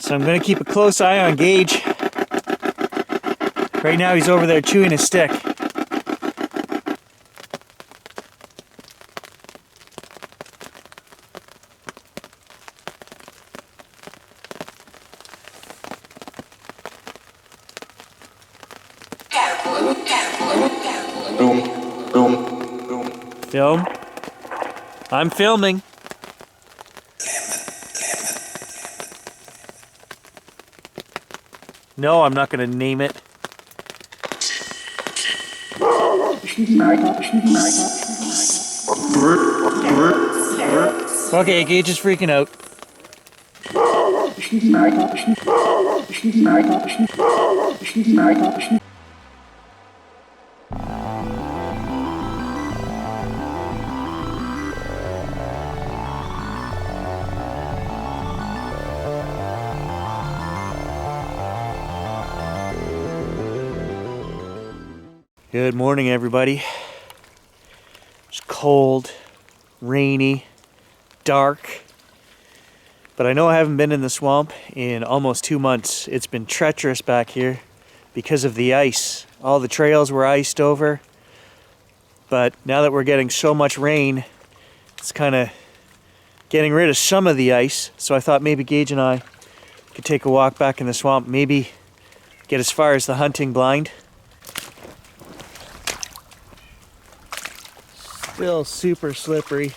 So I'm going to keep a close eye on Gage. Right now he's over there chewing his stick. Film? I'm filming. No, I'm not going to name it. Okay, Gage is freaking out. Good morning, everybody. It's cold, rainy, dark, but I know I haven't been in the swamp in almost 2 months. It's been treacherous back here because of the ice. All the trails were iced over, but now that we're getting so much rain, it's kind of getting rid of some of the ice. So I thought maybe Gage and I could take a walk back in the swamp, maybe get as far as the hunting blind. Still super slippery.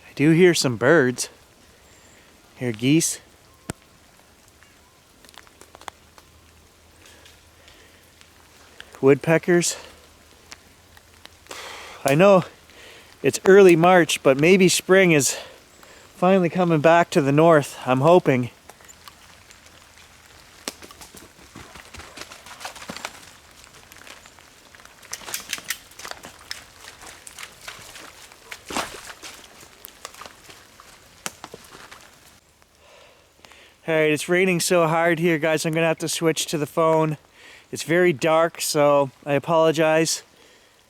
I do hear some birds. Hear geese. Woodpeckers. I know it's early March, but maybe spring is finally coming back to the north. I'm hoping. Alright, it's raining so hard here, guys. I'm going to have to switch to the phone. It's very dark, so I apologize.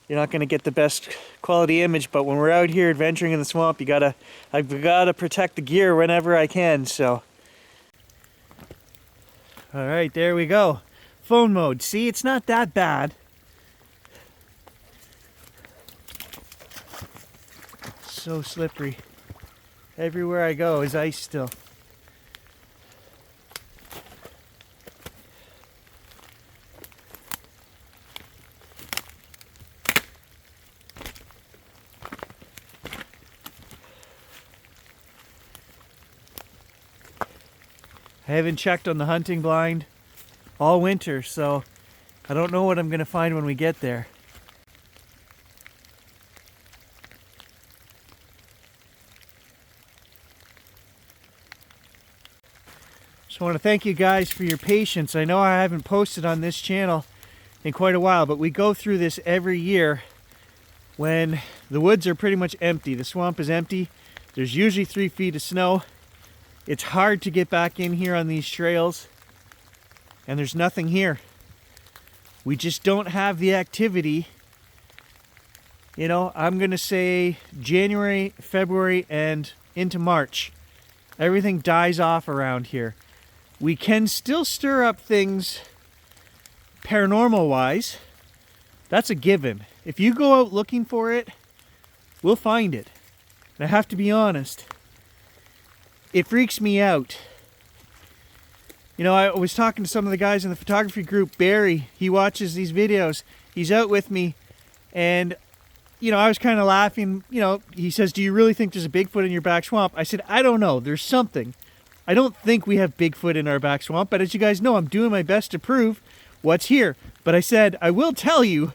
You're not going to get the best quality image, but when we're out here adventuring in the swamp, I've got to protect the gear whenever I can, so. Alright, there we go. Phone mode. See, it's not that bad. So slippery. Everywhere I go is ice still. I haven't checked on the hunting blind all winter, so I don't know what I'm going to find when we get there. Just want to thank you guys for your patience. I know I haven't posted on this channel in quite a while, but we go through this every year when the woods are pretty much empty. The swamp is empty. There's usually 3 feet of snow. It's hard to get back in here on these trails, and there's nothing here. We just don't have the activity. You know, I'm gonna say January, February, and into March. Everything dies off around here. We can still stir up things paranormal wise, That's a given. If you go out looking for it, we'll find it. And I have to be honest, it freaks me out. You know, I was talking to some of the guys in the photography group. Barry, he watches these videos. He's out with me, and you know, I was kind of laughing. You know, he says, do you really think there's a Bigfoot in your back swamp? I said, I don't know. There's something. I don't think we have Bigfoot in our back swamp, but as you guys know, I'm doing my best to prove what's here. But I said, I will tell you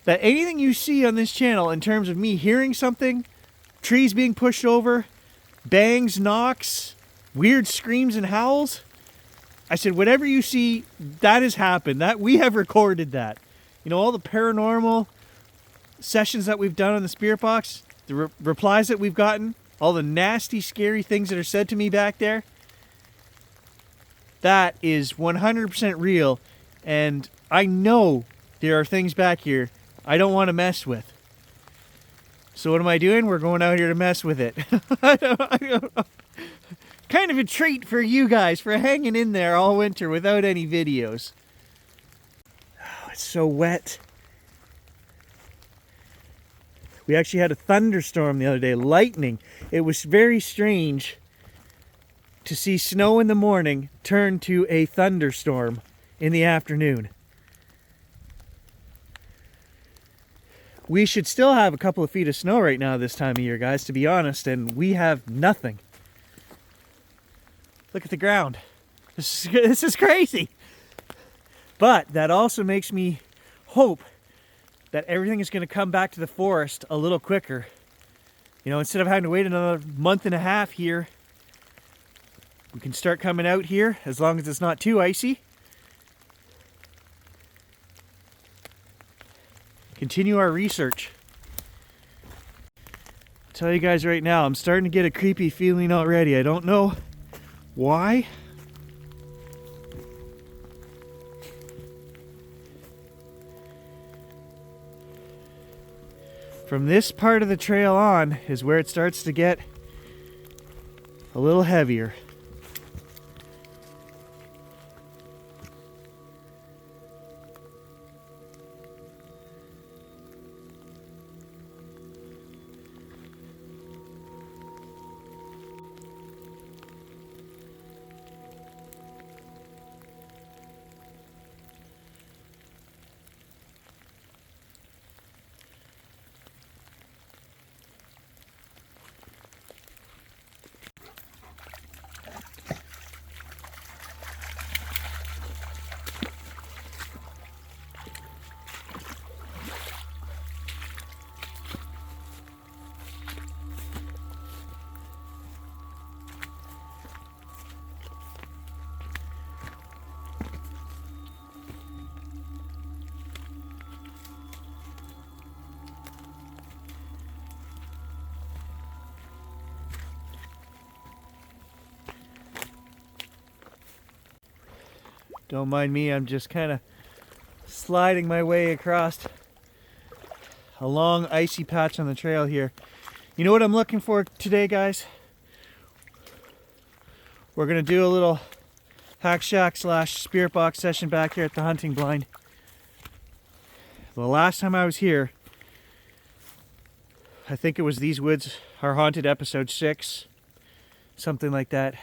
that anything you see on this channel in terms of me hearing something, trees being pushed over, bangs, knocks, weird screams and howls, I said, whatever you see, that has happened. That we have recorded that. You know, all the paranormal sessions that we've done on the spirit box, the replies that we've gotten, all the nasty, scary things that are said to me back there, that is 100% real. And I know there are things back here I don't want to mess with. So what am I doing? We're going out here to mess with it. Kind of a treat for you guys for hanging in there all winter without any videos. Oh, it's so wet. We actually had a thunderstorm the other day, lightning. It was very strange to see snow in the morning turn to a thunderstorm in the afternoon. We should still have a couple of feet of snow right now this time of year, guys, to be honest, and we have nothing. Look at the ground. This is crazy. But that also makes me hope that everything is going to come back to the forest a little quicker. You know, instead of having to wait another month and a half here, we can start coming out here as long as it's not too icy. Continue our research. I'll tell you guys right now, I'm starting to get a creepy feeling already. I don't know why. From this part of the trail on is where it starts to get a little heavier. Don't mind me, I'm just kind of sliding my way across a long icy patch on the trail here. You know what I'm looking for today, guys? We're going to do a little hack shack / spirit box session back here at the hunting blind. The last time I was here, I think it was These Woods Are Haunted episode 6, something like that.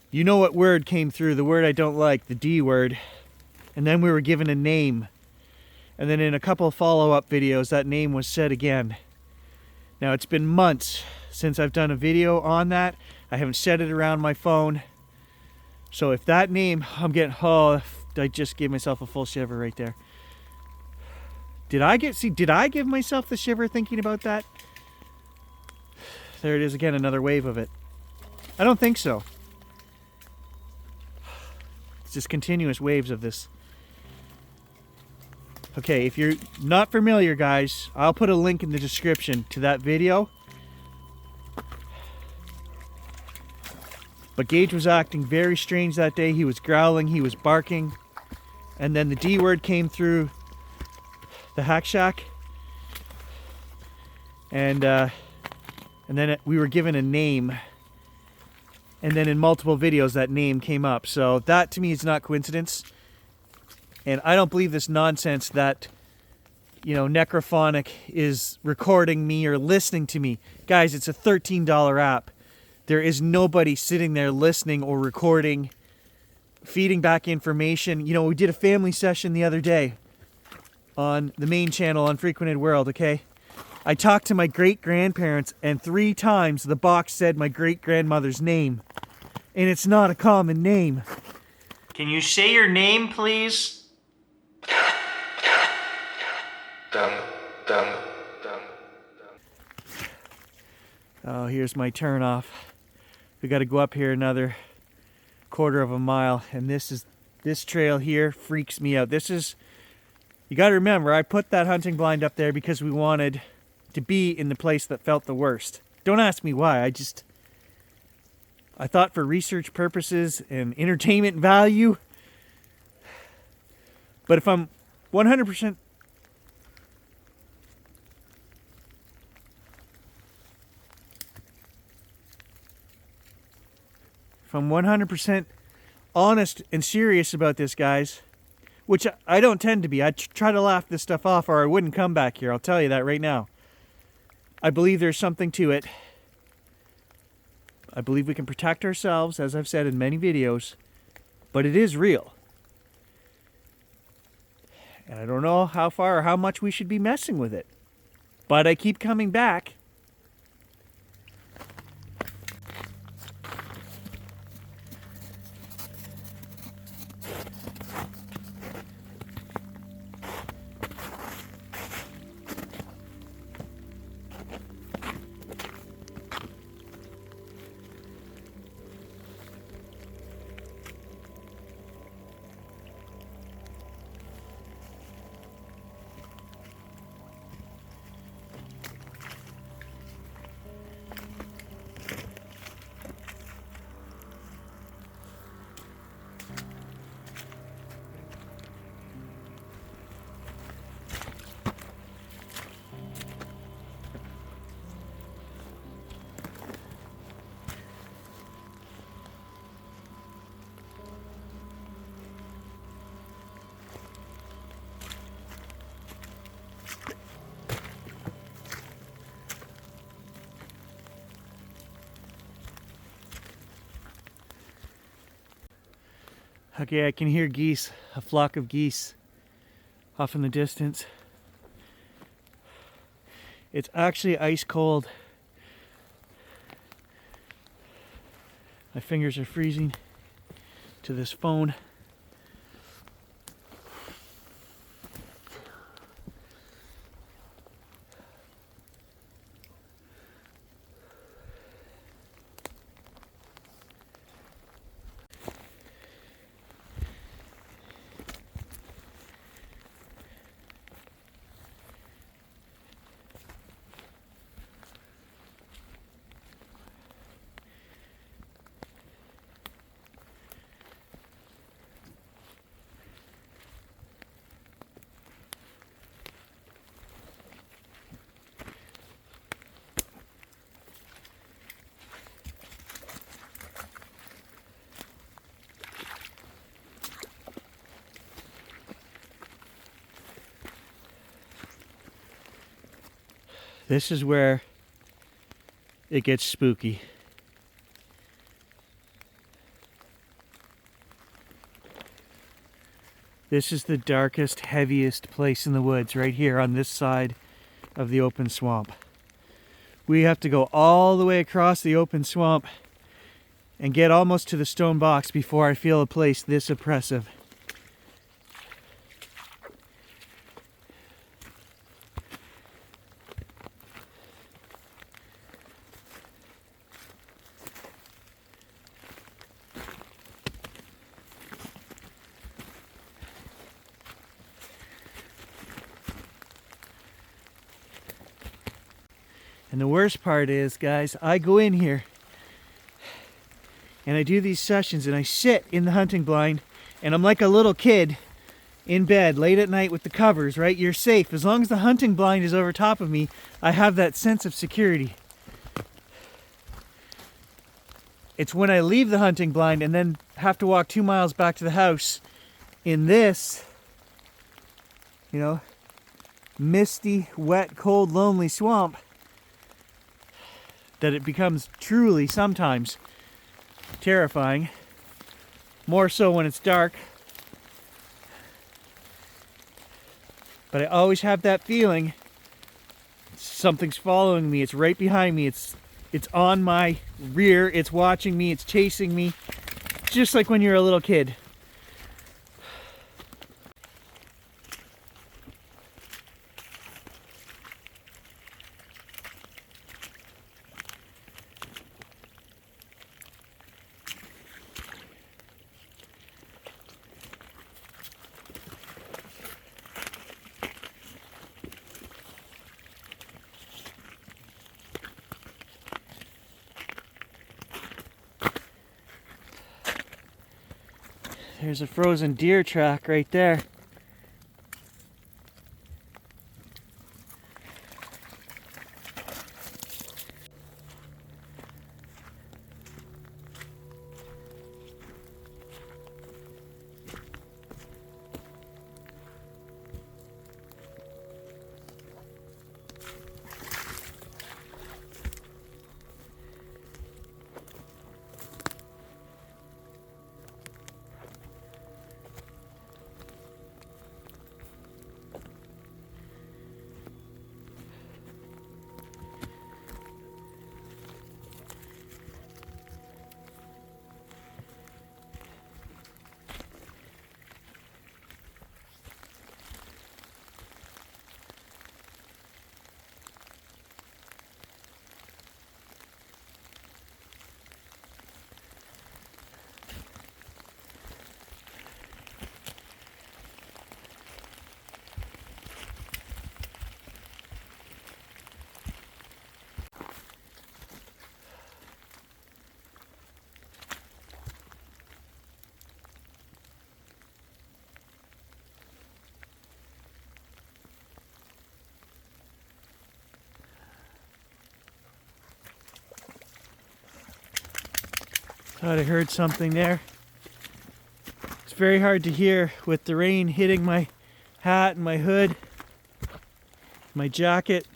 You know what word came through, the word I don't like, the D word. And then we were given a name. And then in a couple of follow-up videos, that name was said again. Now, it's been months since I've done a video on that. I haven't said it around my phone. So if that name, I'm getting, oh, I just gave myself a full shiver right there. Did I give myself the shiver thinking about that? There it is again, another wave of it. I don't think so. Just continuous waves of this. Okay, if you're not familiar, guys, I'll put a link in the description to that video. But Gage was acting very strange that day. He was growling, he was barking, and then the D word came through the hack shack, and then we were given a name. And then in multiple videos, that name came up. So that, to me, is not coincidence. And I don't believe this nonsense that, you know, Necrophonic is recording me or listening to me. Guys, it's a $13 app. There is nobody sitting there listening or recording, feeding back information. You know, we did a family session the other day on the main channel, Unfrequented World, okay? I talked to my great-grandparents, and 3 times the box said my great-grandmother's name. And it's not a common name. Can you say your name, please? Oh, here's my turn off. We got to go up here another quarter of a mile, and this trail here freaks me out. You got to remember, I put that hunting blind up there because we wanted to be in the place that felt the worst. Don't ask me why. I thought for research purposes and entertainment value. But if I'm 100% honest and serious about this, guys, which I don't tend to be. I try to laugh this stuff off or I wouldn't come back here. I'll tell you that right now. I believe there's something to it. I believe we can protect ourselves, as I've said in many videos, but it is real. And I don't know how far or how much we should be messing with it. But I keep coming back. Okay, I can hear geese, a flock of geese off in the distance. It's actually ice cold. My fingers are freezing to this phone. This is where it gets spooky. This is the darkest, heaviest place in the woods, right here on this side of the open swamp. We have to go all the way across the open swamp and get almost to the stone box before I feel a place this oppressive. And the worst part is, guys, I go in here and I do these sessions and I sit in the hunting blind and I'm like a little kid in bed late at night with the covers, right? You're safe. As long as the hunting blind is over top of me, I have that sense of security. It's when I leave the hunting blind and then have to walk 2 miles back to the house in this you know, misty, wet, cold, lonely swamp, that it becomes truly sometimes terrifying. More so when it's dark. But I always have that feeling something's following me. It's right behind me. It's on my rear. It's watching me. It's chasing me. Just like when you're a little kid. There's a frozen deer track right there. Thought I heard something there. It's very hard to hear with the rain hitting my hat and my hood, my jacket.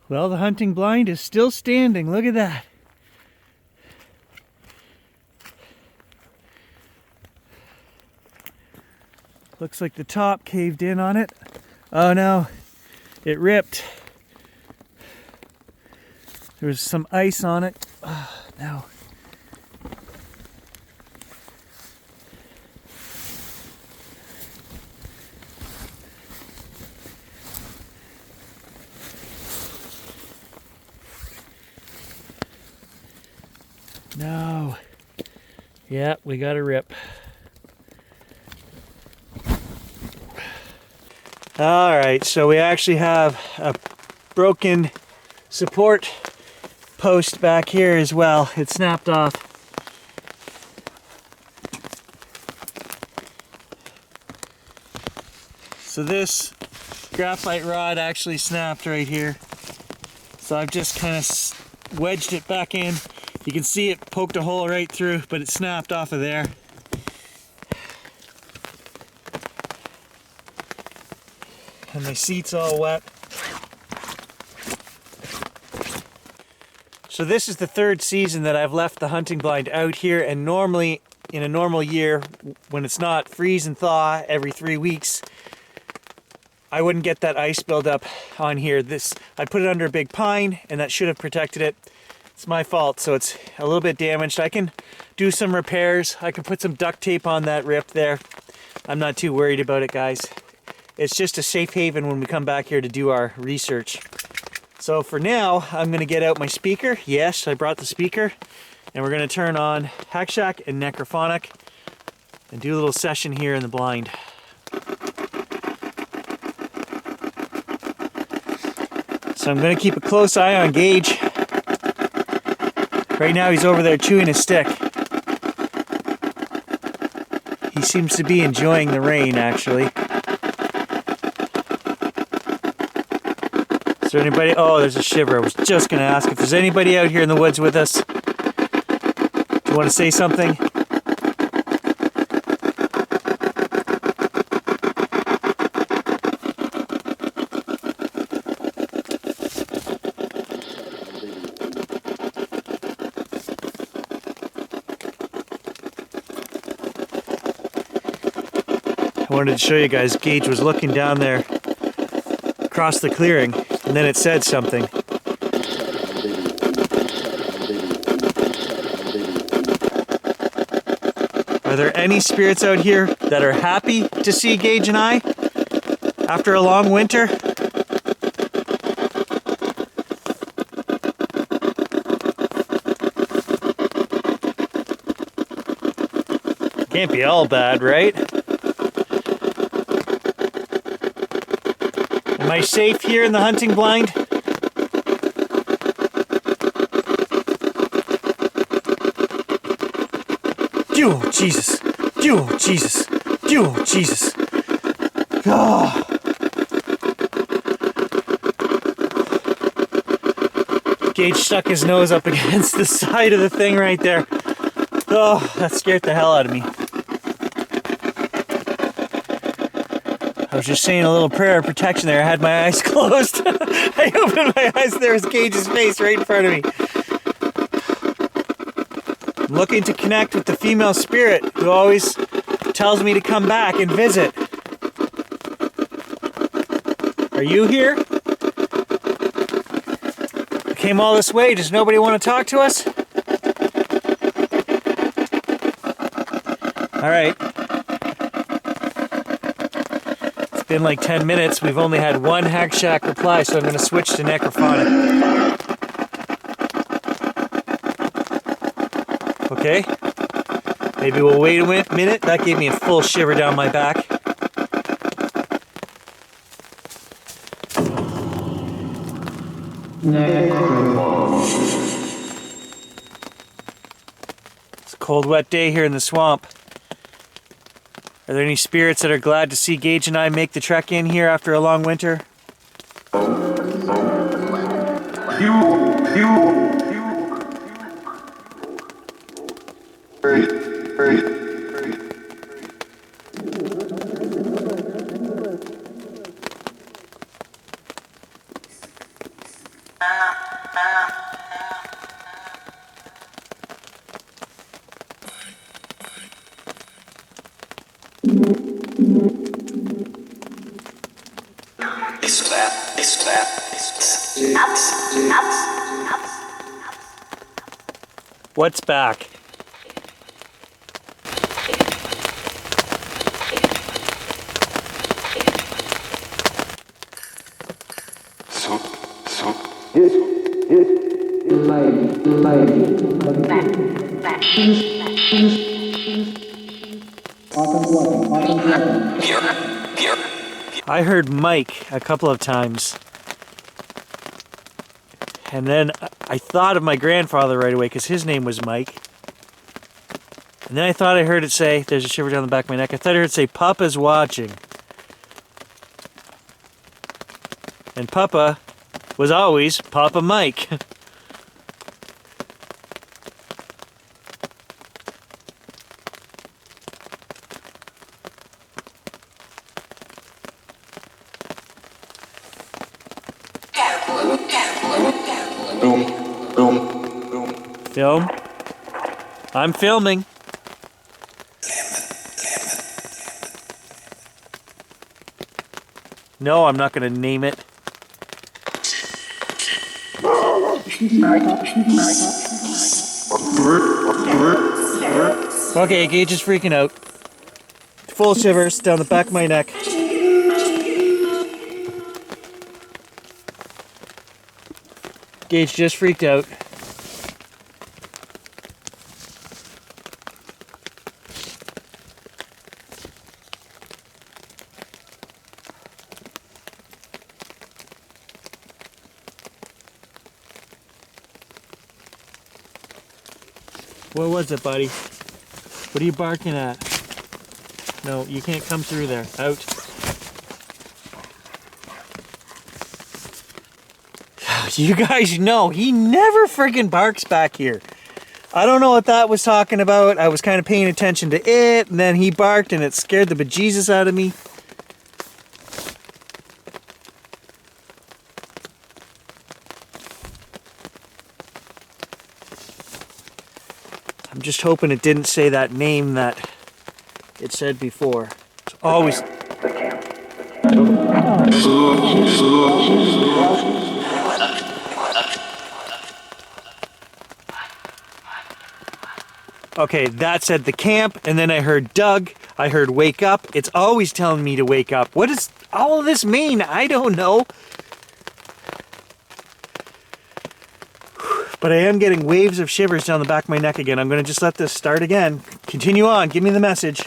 Well, the hunting blind is still standing. Look at that. Looks like the top caved in on it. Oh no, it ripped. There was some ice on it. Oh, no. No. Yeah, we got a rip. All right, so we actually have a broken support post back here as well. It snapped off. So this graphite rod actually snapped right here. So I've just kind of wedged it back in. You can see it poked a hole right through, but it snapped off of there. And my seat's all wet. So this is the third season that I've left the hunting blind out here, and normally in a normal year, when it's not freeze and thaw every 3 weeks, I wouldn't get that ice buildup on here. I put it under a big pine, and that should have protected it. It's my fault, so it's a little bit damaged. I can do some repairs. I can put some duct tape on that rip there. I'm not too worried about it, guys. It's just a safe haven when we come back here to do our research. So for now, I'm gonna get out my speaker. Yes, I brought the speaker. And we're gonna turn on Hack Shack and Necrophonic and do a little session here in the blind. So I'm gonna keep a close eye on Gage. Right now he's over there chewing his stick. He seems to be enjoying the rain, actually. Is there anybody? Oh, there's a shiver. I was just gonna ask if there's anybody out here in the woods with us. Do you want to say something? I wanted to show you guys, Gage was looking down there across the clearing, and then it said something. Are there any spirits out here that are happy to see Gage and I after a long winter? Can't be all bad, right? Am I safe here in the hunting blind? Oh, Jesus. Oh, Jesus. Oh, Jesus. Oh. Gage stuck his nose up against the side of the thing right there. Oh, that scared the hell out of me. I was just saying a little prayer of protection there. I had my eyes closed. I opened my eyes and there was Gage's face right in front of me. I'm looking to connect with the female spirit who always tells me to come back and visit. Are you here? I came all this way. Does nobody want to talk to us? All right. It's been like 10 minutes. We've only had one Hack Shack reply, so I'm going to switch to Necrophonic. Okay. Maybe we'll wait a minute. That gave me a full shiver down my back. It's a cold, wet day here in the swamp. Are there any spirits that are glad to see Gage and I make the trek in here after a long winter? What's back? I heard Mike a couple of times. And then I thought of my grandfather right away because his name was Mike. And then I thought I heard it say, there's a shiver down the back of my neck, I thought I heard it say, Papa's watching. And Papa was always Papa Mike. Film? I'm filming. No, I'm not going to name it. Okay, Gage is freaking out. Full shivers down the back of my neck. Gage just freaked out. What was it, buddy? What are you barking at? No, you can't come through there. Out. You guys know, he never friggin' barks back here. I don't know what that was talking about. I was kind of paying attention to it, and then he barked, and it scared the bejesus out of me. I'm just hoping it didn't say that name that it said before. It's always... Okay, that said the camp, and then I heard Doug. I heard wake up. It's always telling me to wake up. What does all of this mean? I don't know. But I am getting waves of shivers down the back of my neck again. I'm going to just let this start again. Continue on. Give me the message.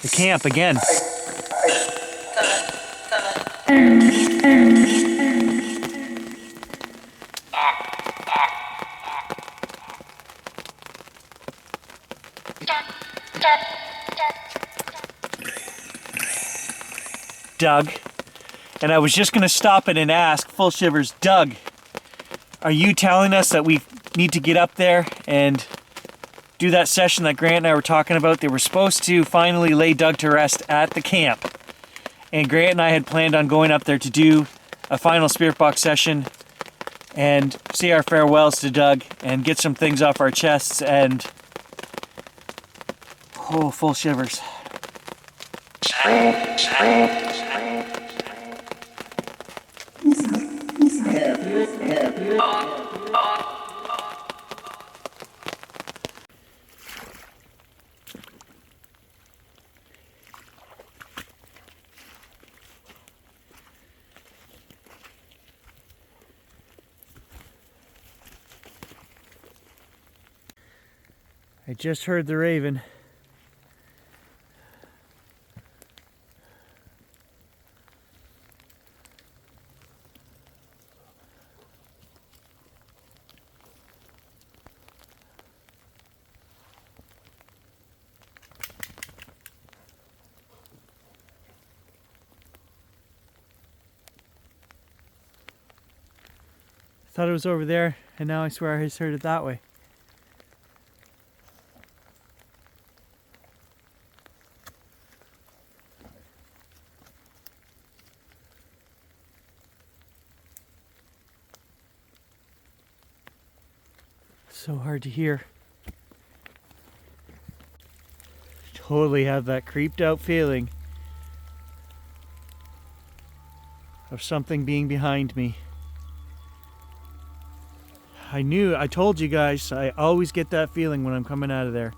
The camp again. Doug. And I was just going to stop it and ask, full shivers, Doug, are you telling us that we need to get up there and do that session that Grant and I were talking about? They were supposed to finally lay Doug to rest at the camp. And Grant and I had planned on going up there to do a final spirit box session and say our farewells to Doug and get some things off our chests, and oh, full shivers. I just heard the raven. I thought it was over there, and now I swear I just heard it that way. So hard to hear. Totally have that creeped out feeling of something being behind me. I told you guys, I always get that feeling when I'm coming out of there.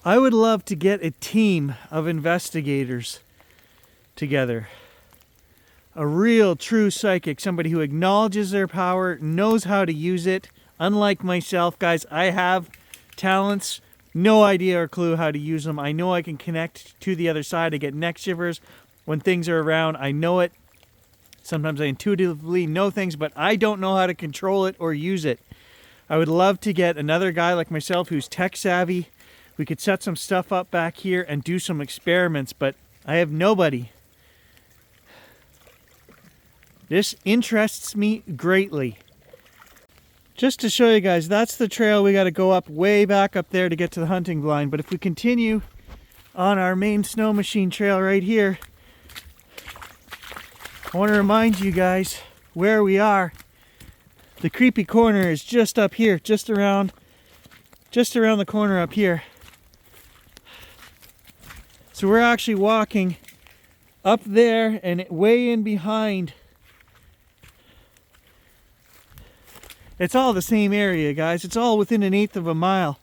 I would love to get a team of investigators together. A real, true psychic, somebody who acknowledges their power, knows how to use it. Unlike myself, guys, I have talents, no idea or clue how to use them. I know I can connect to the other side. I get neck shivers when things are around. I know it. Sometimes I intuitively know things, but I don't know how to control it or use it. I would love to get another guy like myself who's tech savvy. We could set some stuff up back here and do some experiments, but I have nobody. This interests me greatly. Just to show you guys, that's the trail we got to go up way back up there to get to the hunting blind. But if we continue on our main snow machine trail right here, I want to remind you guys where we are. The creepy corner is just up here, just around the corner up here. So we're actually walking up there and way in behind. It's all the same area, guys. It's all within 1/8 of a mile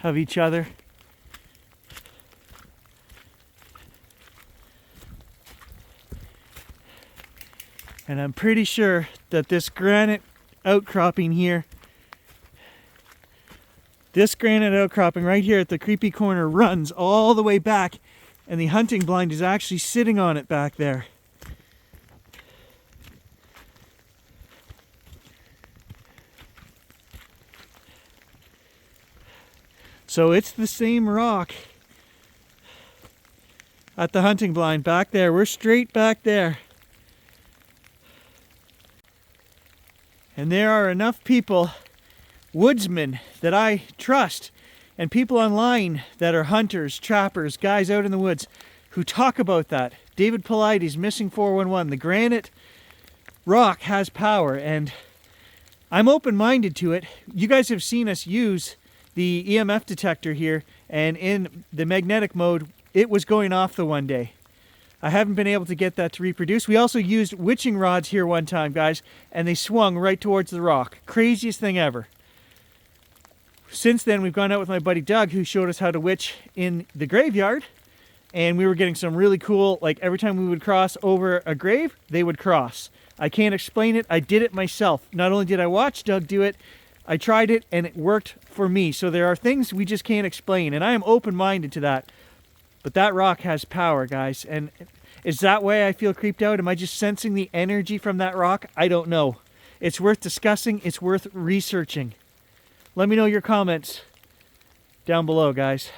of each other. And I'm pretty sure that this granite outcropping here, this granite outcropping right here at the creepy corner runs all the way back, and the hunting blind is actually sitting on it back there. So it's the same rock at the hunting blind back there. We're straight back there. And there are enough people, woodsmen that I trust, and people online that are hunters, trappers, guys out in the woods who talk about that. David Paulides, Missing 411. The granite rock has power, and I'm open-minded to it. You guys have seen us use the EMF detector here, and in the magnetic mode, it was going off the one day. I haven't been able to get that to reproduce. We also used witching rods here one time, guys, and they swung right towards the rock. Craziest thing ever. Since then, we've gone out with my buddy Doug, who showed us how to witch in the graveyard, and we were getting some really cool, like every time we would cross over a grave, they would cross. I can't explain it. I did it myself. Not only did I watch Doug do it, I tried it and it worked for me. So there are things we just can't explain, and I am open-minded to that. But that rock has power, guys. And is that why I feel creeped out? Am I just sensing the energy from that rock? I don't know. It's worth discussing. It's worth researching. Let me know your comments down below, guys.